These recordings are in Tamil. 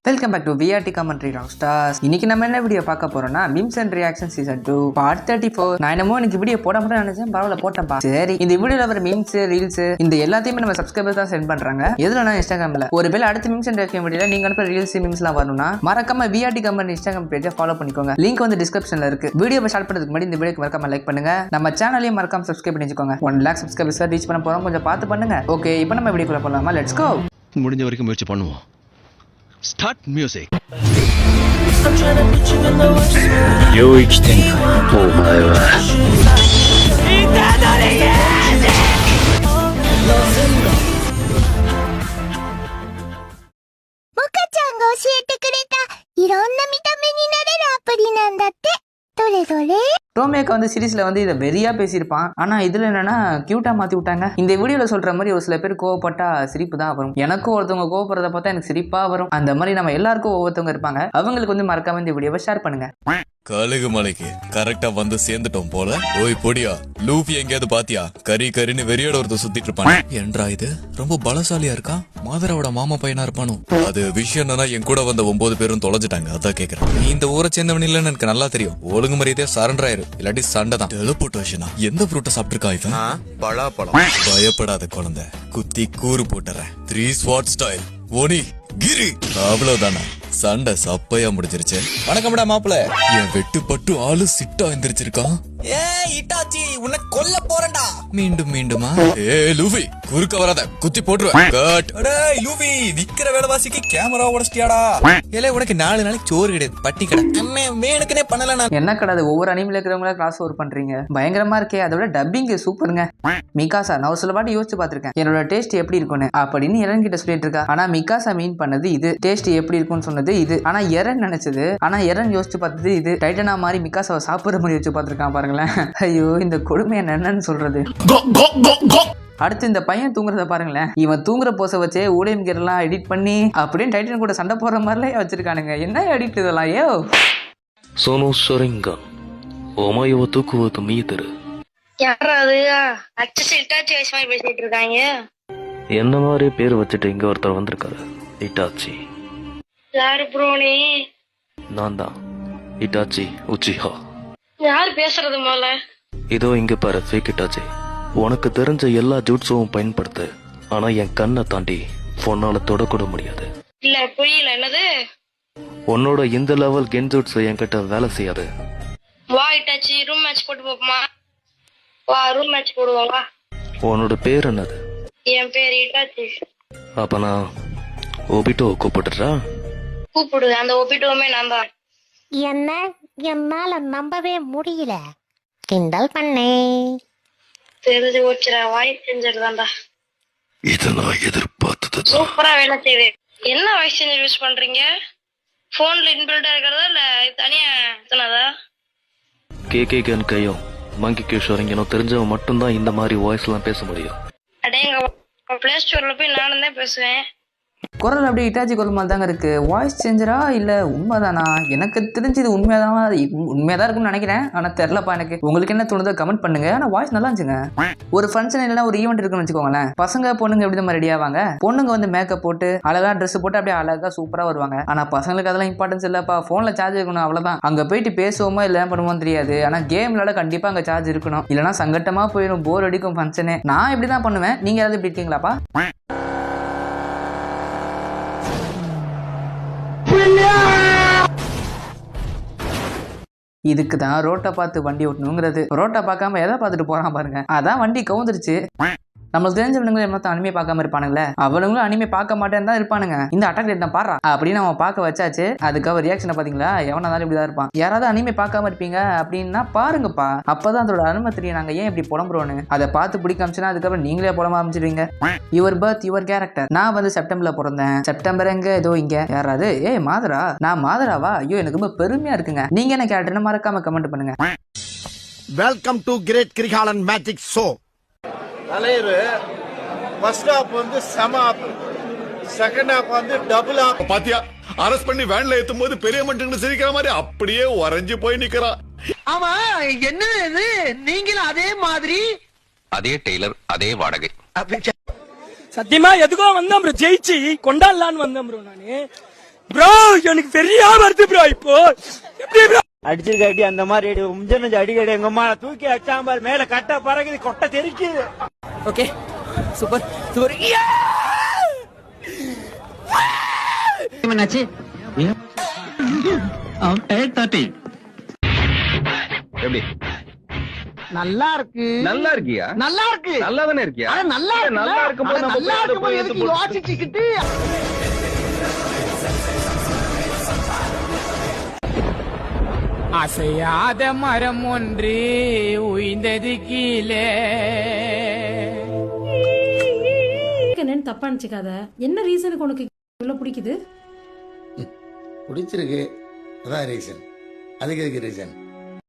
Welcome back to VRT commentary rock stars. இன்னைக்கு நம்ம என்ன வீடியோ பார்க்க போறோம்னா memes and reaction season 2 part 34. நான் என்னமோ எனக்கு வீடியோ போட மட்டும் நினைச்சேன், பரவாயில்ல போட்டேன்ப்பா. சரி, இந்த வீடியோல வர மீம்ஸ் ரீல்ஸ் இந்த எல்லாத்தையுமே நம்ம சப்ஸ்கிரைபர்ஸ் தான் சென்ட் பண்றாங்க. எதுலனா இன்ஸ்டாகிராம்ல. ஒருவேளை அடுத்த மீம்ஸ் அண்ட் ரியாக்ஷன் வீடியோல நீங்க அனுப்புற ரீல்ஸ் மீம்ஸ்லாம் வரணும்னா மறக்காம விஆர்டி கமெண்ட்ரி இன்ஸ்டாகிராம் பேஜை ஃபாலோ பண்ணிக்கோங்க. லிங்க் வந்து டிஸ்கிரிப்ஷன்ல இருக்கு. வீடியோ ஸ்டார்ட் பண்ணதுக்கு முன்னாடி இந்த வீடியோக்கு மறக்காம லைக் பண்ணுங்க. நம்ம சேனலையும் மறக்காம சப்ஸ்கிரைப் பண்ணி வச்சுக்கோங்க. 1 lakh சப்ஸ்கிரைபர்ஸ் ரீச் பண்ண போறோம், கொஞ்சம் பார்த்து பண்ணுங்க. ஓகே, இப்போ நம்ம வீடியோக்குள்ள போலாமா? Let's go. முடிஞ்ச வரைக்கும் முயற்சி பண்ணுவோம். Start music. 領域展開お前はモカちゃんが教えてくれたいろんな見た目になれるアプリなんだって。どれどれ？டோமேக்கா வந்து சீரிஸ்ல வந்து இதை வெறியா பேசியிருப்பான். ஆனா இதுல என்னன்னா கியூட்டா மாத்தி விட்டாங்க. இந்த வீடியோல சொல்ற மாதிரி ஒரு சில பேர் கோவப்பட்டா சிரிப்பு தான் வரும். எனக்கும் ஒருத்தவங்க கோவப்படுறத பார்த்தா எனக்கு சிரிப்பா வரும். அந்த மாதிரி நம்ம எல்லாருக்கும் ஒவ்வொருத்தவங்க இருப்பாங்க. அவங்களுக்கு வந்து மறக்காம இந்த வீடியோவை ஷேர் பண்ணுங்க. கழுகு மலைக்கு கரெக்டா வந்து சேர்ந்துட்டோம் போல. ஓய் பொடியா, லூஃபி எங்கேயாவது பாத்தியா? கரின்னு வெறியோட ஒருத்தர் சுத்திட்டு இருப்பான். என்றா இது ரொம்ப பலசாலியா இருக்கா? மாதராவோட மாமா பையனா இருப்பானோ? அது விஷயம் என்னன்னா என் கூட வந்த 9 பேரும் தொலைஞ்சிட்டாங்க. அதான் கேக்குறேன். நீ இந்த ஊரை சேர்ந்தவன் இல்லன்னு எனக்கு நல்லா தெரியும். ஒழுங்கு மரியாதையா சரண்டர் ஆயிரு, இல்லாட்டி சண்டை தான். டெலிபோர்டேஷனா? எந்த ஃப்ரூட்டை சாப்பிட்டுருக்கா இவன்? பலாப்பழம். பயப்படாத குழந்தை, குத்தி கூறு போட்டுறேன். 3 SWAT ஸ்டைல் ஓனி கிரி. அவ்வளவுதானா? சண்டை சப்பையா முடிஞ்சிருச்சு. வணக்கம்டா மாப்பிள்ள. என் வெட்டுப்பட்டு ஆளு சிட்டா எந்திரிச்சிருக்கான். இட்டாச்சி, உன்னை கொல்ல போறேன்டா. மீண்டுமா? லூஃபி குறுக்க வராத, குத்தி போட்டுருவேன். லூஃபி நிக்கிற வேலைவாசிக்கு கேமரா உடச்சிட்டியாடா? ஏலே, உனக்கு 4 நாளைக்கு சோறு கிடையாது, பட்டி கடை. வேணுக்குனே பண்ணல. என்ன கடை? ஒவ்வொரு அனிமில இருக்கிறவங்கள கிளாஸ் ஓவர் பண்றீங்க, பயங்கரமா இருக்கே. அதோட டப்பிங் சூப்பருங்க. மிகாசா, நான் ஒரு சில பாட்டு யோசிச்சு பாத்திருக்கேன் என்னோட டேஸ்ட் எப்படி இருக்குன்னு அப்படின்னு எரன் கிட்ட சொல்லிட்டு இருக்கா. ஆனா மிகாசா மீன் பண்ணது இது, டேஸ்ட் எப்படி இருக்கும்னு சொன்னது இது. ஆனா எரன் நினைச்சது, ஆனா எரன் யோசிச்சு பார்த்தது இது. டைட்டனா மாதிரி மிகாசாவை சாப்பிடுற மாதிரி யோசிச்சு பாத்திருக்கான் பாருங்களேன். ஐயோ, இந்த கொடுமை என்னன்னு சொல்றது. அடுத்து இந்த பையன் தூங்குறத பாருங்களேன். இவன் தூங்குற போச வச்சே ஊழியம் எல்லாம் எடிட் பண்ணி அப்படின்னு டைட்டன் கூட சண்டை போடுற மாதிரிலாம் வச்சிருக்கானுங்க. என்ன எடிட் இதெல்லாம்? ஏ その車輪がお前をどこへと見えてる。யாரா அது? அச்சஸ் இட்டாச்சி வயசு மாதிரி பேசிட்டு இருக்காங்க. என்ன மாதிரி பேர் வச்சுட்டு இங்க ஒருத்தர் வந்திருக்காரு. இட்டாச்சி. யாரு ப்ரோ நீ? நான் தான் இட்டாச்சி உச்சிஹா. யாரு பேசுறது மேல? இதோ இங்க பாரு ஃபேக் இட்டாச்சி. உனக்கு தெரிஞ்ச எல்லா ஜூட்ஸும் பயன்படுத்து, ஆனா என் கண்ணை தாண்டி உன்னால தொடக்கூட முடியாது. இல்ல புரியல. என்னது? உன்னோட இந்த லெவல் கென்ஜூட்ஸ் என்கிட்ட வேலை செய்யாது. வா இட்டாச்சி, ரூம் மேட்ச் போட்டு போமா. வா ரூம் மேட்ச் போடுவோம் வா. உன்னோட பேர் என்னது? என் பேர் இட்டாச்சி. அப்ப நான் ஓபிட்டோ கூப்பிட்டுறா? கூப்பிடு. அந்த ஒப்பிட்டுவோமே நான் தான். என்ன, என்னால நம்பவே முடியல. கிண்டல் பண்ணே. தெரிஞ்சு போச்சுடா, வாய்ஸ் செஞ்சர் தான்டா. இதை நான் எதிர்பார்த்தது. சூப்பரா வேலை செய்யுது. என்ன வாய்ஸ் செஞ்சர் யூஸ் பண்றீங்க? போன்ல இன்பில்டா இருக்கிறதா இல்ல தனியா சொன்னதா? கேகே கன் கையும் மங்கி கிஷோரிங்கனும் தெரிஞ்சவன் மட்டும்தான் இந்த மாதிரி வாய்ஸ் எல்லாம் பேச முடியும். அடேங்க, பிளே ஸ்டோர்ல போய் நானும் தான் பேசுவேன். குரல் அப்படியே இட்டாச்சி குரல் மாதிரி தாங்க இருக்கு. வாய்ஸ் சேஞ்சரா இல்ல உண்மைதானா? எனக்கு தெரிஞ்சு இது உண்மையாதான் இருக்கும்னு நினைக்கிறேன். ஆனா தெரியலப்பா எனக்கு. உங்களுக்கு என்ன தோணுதோ கமெண்ட் பண்ணுங்க. ஆனா வாய்ஸ் நல்லா இருந்துச்சுங்க. ஒரு ஃபங்க்ஷன் இல்லைன்னா ஒரு ஈவெண்ட் இருக்குன்னு வச்சுக்கோங்களேன். பசங்க பொண்ணுங்க எப்படி மாதிரி ரெடி ஆவாங்க. பொண்ணுங்க வந்து மேக்கப் போட்டு அழகா ட்ரெஸ் போட்டு அப்படியே அழகா சூப்பரா வருவாங்க. ஆனா பசங்களுக்கு அதெல்லாம் இம்பார்ட்டன்ஸ் இல்லப்பா. போன்ல சார்ஜ் இருக்கணும், அவ்வளவுதான். அங்க போயிட்டு பேசுவோமோ இல்ல பண்ணுவோம் தெரியாது. ஆனா கேம் விளையாட கண்டிப்பா அங்க சார்ஜ் இருக்கணும், இல்லைன்னா சங்கட்டமா போயிடும், போர் அடிக்கும் ஃபங்க்ஷனே. நான் இப்படிதான் பண்ணுவேன். நீங்க யாராவது இப்படி இருக்கீங்களாப்பா? இதுக்கு தான் ரோட்டை பார்த்து வண்டி ஓட்டணுங்கிறது. ரோட்டை பார்க்காம எதை பார்த்துட்டு போறான் பாருங்க. அதான் வண்டி கவுந்துருச்சு. நம்மளுக்கு தெரிஞ்சவனுங்களும் என்ன அனிமே பார்க்காம இருப்பானுங்களே, அவனுங்களும் அனிமே பார்க்க மாட்டேன்னு தான் இருப்பானுங்க. இந்த அட்டாக் ரேட் நான் பாடுறா அப்படின்னு அவன் பார்க்க வச்சாச்சு. அதுக்காக ரியாக்ஷனை பாத்தீங்களா? எவனா தான் இப்படிதான் இருப்பான். யாராவது அனிமே பார்க்காம இருப்பீங்க அப்படின்னா பாருங்கப்பா, அப்பதான் அதோட அருமை தெரியும். நாங்க ஏன் இப்படி புலம்புறோன்னு அதை பார்த்து பிடிக்காமச்சுன்னா அதுக்கப்புறம் நீங்களே புலம்ப ஆரம்பிச்சிடுவீங்க. Your birth your character. நான் வந்து செப்டம்பர்ல பிறந்தேன். செப்டம்பர் எங்க? ஏதோ இங்க. யாராவது மாதரா? நான் மாதராவா? ஐயோ, எனக்கு ரொம்ப பெருமையா இருக்குங்க. நீங்க என்ன கேரக்டர்னு மறக்காம கமெண்ட் பண்ணுங்க. Welcome to great Kirikalan magic show. தலையரு ஃபர்ஸ்ட் ஹாப் வந்து செம ஆப், செகண்ட் ஹாப் வந்து டபுள் ஆப். பாத்தியா, அரெஸ்ட் பண்ணி வேன்ல ஏத்தும் போது பெரிய மனுஷங்க சிரிக்கிற மாதிரி அப்படியே உறைஞ்சு போய் நிக்கிறான். ஆமா, என்ன இது? நீங்களும் அதே மாதிரி? அதே டெய்லர், அதே வாடகை. சத்தியமா எதுக்கோ வந்தேன் ப்ரோ, ஜெயிச்சு கொண்டாடலான்னு வந்தேன் ப்ரோ நானு. ப்ரோ எனக்கு பெரிய வருது ப்ரோ. இப்போ எப்படி ப்ரோ அடிச்சிருக்க அடி அந்த மாதிரி அடி முஞ்சனஞ்சு அடிக்கடி எங்க அம்மா தூக்கி அடிச்சாம்பார் மேல கட்ட பறகுது கொட்டை தெரிக்குது. Okay super super. என்னாச்சு? எப்படி நல்லா இருக்கு. நல்லா இருக்கியா? நல்லா இருக்கு. நல்லா தானே இருக்கியா? நல்லா நல்லா இருக்கும்போது நம்ம நல்லா போய் இருக்கும்போது எடுத்து எதுக்கு போட்டு- யோசிச்சுக்கிட்டு? அசையாத மரம் ஒன்று உய்ந்தது கீழே. என்னன்னு தப்பா நினைச்சுக்காத. என்ன ரீசனுக்கு உனக்கு இவ்வளவு பிடிக்குது? பிடிச்சிருக்கு, அதான் ரீசன். அதுக்கு எதுக்கு ரீசன்?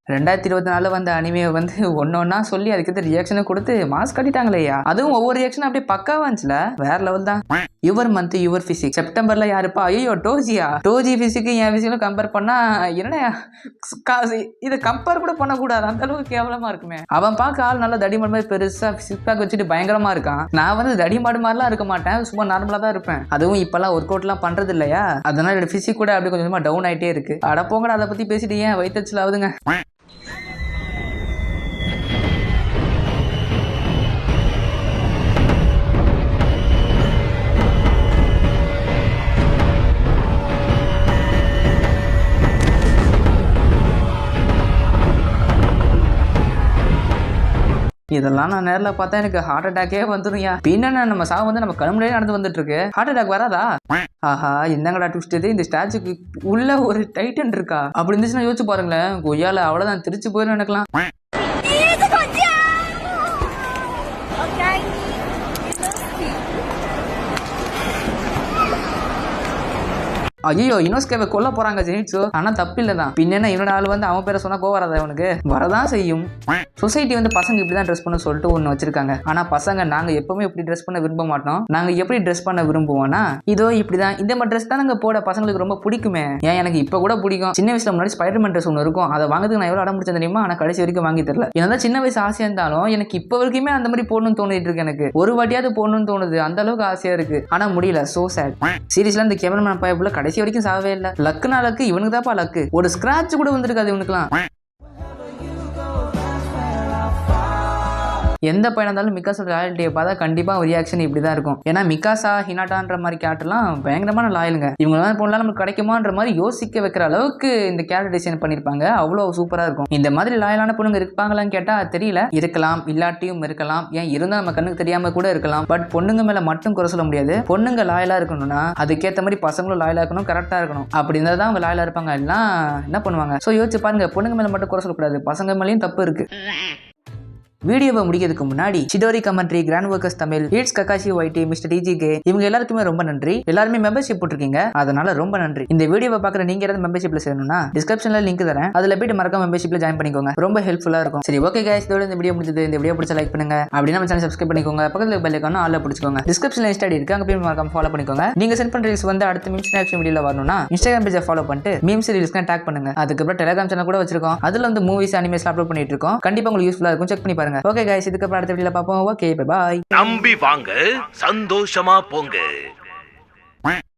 2024 வந்த அனிமையை வந்து ஒன்னொன்னா சொல்லி அதுக்கு ரியாக்ஷனும் கொடுத்து மாஸ்க் கட்டிட்டாங்களேயா. அதுவும் ஒவ்வொரு ரியாக்ஷனும் அப்படியே பக்காவா இருந்துச்சுல, வேற லெவல் தான். யுவர் மந்த் யுவர் பிசிக்ஸ் செப்டம்பர்ல யாருப்பா? ஐயோ டோஜியா. டோஜி பிசிக்கு என் பிசிக்கும் கம்பேர் பண்ணா என்னையா இதை கம்பேர் கூட பண்ணக்கூடாது, அந்த அளவுக்கு கேவலமா இருக்குமே. அவன் பார்க்க ஆள் நல்லா தடிமாடு மாதிரி பெருசா சிக்ஸ் பேக் வச்சுட்டு பயங்கரமா இருக்கான். நான் வந்து தடிமாடு மாதிரிலாம் இருக்க மாட்டேன், சும்மா நார்மலா தான் இருப்பேன். அதுவும் இப்பெல்லாம் ஒர்க் அவுட் எல்லாம் பண்றது இல்லையா, அதனால என்னோட பிசிக் கூட அப்படியே கொஞ்சமா டவுன் ஆயிட்டே இருக்கு. அட போங்கடா, அதை பத்தி பேசிட்டு ஏன் வயிற்றுச்சல் ஆகுதுங்க. இதெல்லாம் நான் நேரில் பார்த்தா எனக்கு ஹார்ட் அட்டாக்கே வந்துடும்யா. பின்ன நம்ம சாவு வந்து நம்ம கண் முன்னாடியே நடந்து வந்துட்டு இருக்கு, ஹார்ட் அட்டாக் வராதா? ஆஹா, என்னங்கடா ட்விஸ்ட் இது. இந்த ஸ்டாச்சுக்கு உள்ள ஒரு டைட்டன் இருக்கா? அப்படி இருந்துச்சுன்னா யோசிச்சு பாருங்களேன், கொய்யால அவ்வளவுதான் திருச்சி போயிடும் நினைக்கலாம். ஐயோ, இனோஸ்கேவை கொல்ல போறாங்க ஜெயிட்ஸோ. ஆனா தப்பு இல்லதான். பின்ன இவனோட ஆள் வந்து அவன் பேரை சொன்னா கோவராதா? அவனுக்கு வரதான் செய்யும். சொசைட்டி வந்து பசங்க இப்படிதான் ட்ரெஸ் பண்ண சொல்லிட்டு ஒண்ணு வச்சிருக்காங்க. ஆனா பசங்க நாங்க எப்பவுமே இப்படி ட்ரெஸ் பண்ண விரும்ப மாட்டோம். நாங்க எப்படி ட்ரெஸ் பண்ண விரும்புவோம்னா, இதோ இப்படிதான், இந்த மாதிரி ட்ரெஸ் தான் நாங்க போட பசங்களுக்கு ரொம்ப பிடிக்குமே. ஏன் எனக்கு இப்ப கூட பிடிக்கும். சின்ன வயசுல முன்னாடி ஸ்பைடர்மேன் ட்ரெஸ் ஒன்று இருக்கும், அதை வாங்குறதுக்கு நான் எவ்வளவு அடம் பிடிச்சேன் தெரியுமா? ஆனா கடைசி வரைக்கும் வாங்கி தரல. என்னதான் சின்ன வயசு ஆசையா இருந்தாலும் எனக்கு இப்ப வரைக்குமே அந்த மாதிரி போடணும்னு தோணிட்டு இருக்கு. எனக்கு ஒரு வாட்டியாவது போடணும்னு தோணுது, அந்த அளவுக்கு ஆசையா இருக்கு. ஆனா முடியல. So sad. சீரியஸ்ல இந்த கேமராமேன் பையப்புல கடைசி வரைக்கும் சாவே இல்ல. லக்குனா லக்கு, இவனுக்கு தான்ப்பா லக்கு. ஒரு ஸ்கிராட்ச் கூட வந்திருக்காது இவனுக்குலாம். எந்த பையனா இருந்தாலும் மிக்காஸோட லாயல்ட்டியை பார்த்தா கண்டிப்பா ஒரு ரியாக்ஷன் இப்படிதான் இருக்கும். ஏன்னா மிக்காசா ஹினாட்டான்ற மாதிரி கேரக்டர்லாம் பயங்கரமான லாயலுங்க. இவங்க மாதிரி போனாலும் நமக்கு கிடைக்குமான்ற மாதிரி யோசிக்க வைக்கிற அளவுக்கு இந்த கேரக்டர் டிசைன் பண்ணிருப்பாங்க. அவ்வளோ சூப்பரா இருக்கும். இந்த மாதிரி லாயலான பொண்ணுங்க இருப்பாங்களான்னு கேட்டா தெரியல. இருக்கலாம், இல்லாட்டியும் இருக்கலாம். ஏன் இருந்தா நம்ம கண்ணுக்கு தெரியாம கூட இருக்கலாம். பட் பொண்ணுங்க மேல மட்டும் குறை சொல்ல முடியாது. பொண்ணுங்க லாயலா இருக்கணும்னா அதுக்கேற்ற மாதிரி பசங்களும் லாயலா இருக்கணும், கரெக்டா இருக்கணும். அப்படி இருந்தா தான் அவங்க லாயலா இருப்பாங்க. எல்லாம் என்ன பண்ணுவாங்க? ஸோ யோசிச்சு பாருங்க, பொண்ணுங்க மேல மட்டும் குறை சொல்லக்கூடாது, பசங்க மேலேயும் தப்பு இருக்கு. வீடியோவை முடிக்கிறதுக்கு முன்னாடி சிடோரி commentary, grand workers Tamil, eats Kakashi YT, mister DGK இவங்க எல்லாருக்குமே ரொம்ப நன்றி. எல்லாருமே மெம்பர்ஷிப் போட்டிருக்கீங்க, அதனால ரொம்ப நன்றி. இந்த வீடியோவை பார்க்குற நீங்க யாராவது மெம்பர்ஷிப்ல சேரணும்னா டிஸ்கிரிப்ஷன்ல லிங்க் தரேன், அதுல போயிட்டு மறக்காம மெம்பர்ஷிப்ல ஜாயின் பண்ணிக்கோங்க. ரொம்ப ஹெல்ப்ஃபுல்லா இருக்கும். சரி, ஓகே கைஸ், இதோட இந்த வீடியோ முடிஞ்சது. இந்த வீடியோ பிடிச்ச லைக் பண்ணுங்க, அப்படின்னா நம்ம சேனல் சப்ஸ்கிரைப் பண்ணிக்கோங்க. பக்கத்துல பெல் ஐகானை ஆல்ல பிடிச்சுக்கோங்க. டிஸ்கிரிப்ஷன்ல இன்ஸ்டா இருக்கு, அங்க போய் மறக்காம ஃபாலோ பண்ணிக்கோங்க. நீங்க சென்ட் பண்ற ரீல்ஸ் வந்து அடுத்த மீம்ஸ் ஆக்ஷன் வீடியோல வரணும்னா இன்ஸ்டாகிராம் பேஜை ஃபாலோ பண்ணிட்டு மீம்ஸ் ரீல்ஸ்க்கு டாக் பண்ணுங்க. அதுக்கப்புறம் டெலிகிராம் சேனல் கூட வச்சிருக்கோம், அதுல வந்து மூவிஸ் அனிமேஸ் அப்லோட் பண்ணிட்டு இருக்கோம். கண்டிப்பா உங்களுக்கு யூஸ்ஃபுல்லா இருக்கும், செக் பண்ணி பாருங்க. ஓகே கைஸ், இதுக்கு அடுத்த வீடியோல பார்ப்போம். Okay, bye bye. நம்பி வாங்க, சந்தோஷமா போங்க.